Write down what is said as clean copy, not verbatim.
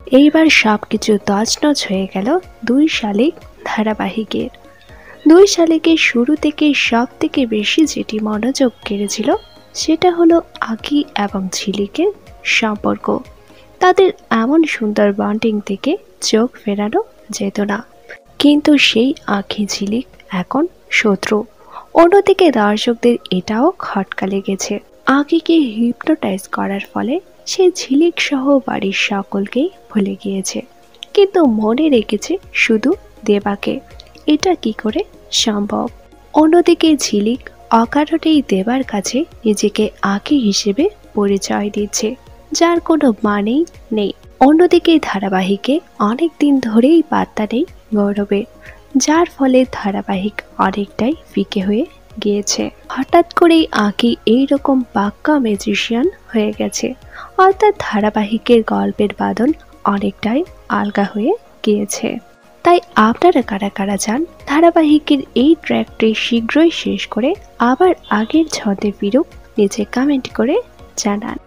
এইবার সবকিছু তছনছ হয়ে গেল দুই শালিক ধারাবাহিকের। দুই শালিকের শুরু থেকে সব থেকে বেশি যেটি মনোযোগ কেড়েছিল সেটা হলো আঁখি এবং ঝিলিকের সম্পর্ক। তাদের এমন সুন্দর বন্ডিং থেকে চোখ ফেরানো যেত না, কিন্তু সেই আঁখি ঝিলিক এখন শত্রু। অন্যদিকে দর্শকদের এটাও খটকা লেগেছে, আঁখিকে হিপনোটাইজ করার ফলে সে ঝিলিক সহ বাড়ির সকলকেই ভুলে গিয়েছে, কিন্তু মনে রেখেছে শুধু দেবাকে। এটা কি করে সম্ভব? অন্যদিকে ঝিলিক অকারণেই দেবার কাছে নিজেকে আঁখি হিসেবে পরিচয় দিচ্ছে, যার কোনো মানেই নেই। অন্যদিকে ধারাবাহিকে অনেক দিন ধরেই পাত্তা নেই গৌরবে, যার ফলে ধারাবাহিক অনেকটাই ফিকে হয়ে গিয়েছে। হঠাৎ করেই আঁখি এইরকম পাক্কা ম্যাজিশিয়ান হয়ে গেছে, অর্থাৎ ধারাবাহিকের গল্পের বাঁধন অনেকটাই আলগা হয়ে গিয়েছে। তাই আপনারা কারা কারা চান ধারাবাহিকের এই ট্র্যাকটি শীঘ্রই শেষ করে আবার আগের ছন্দে ফিরুক, নিচে কমেন্ট করে জানান।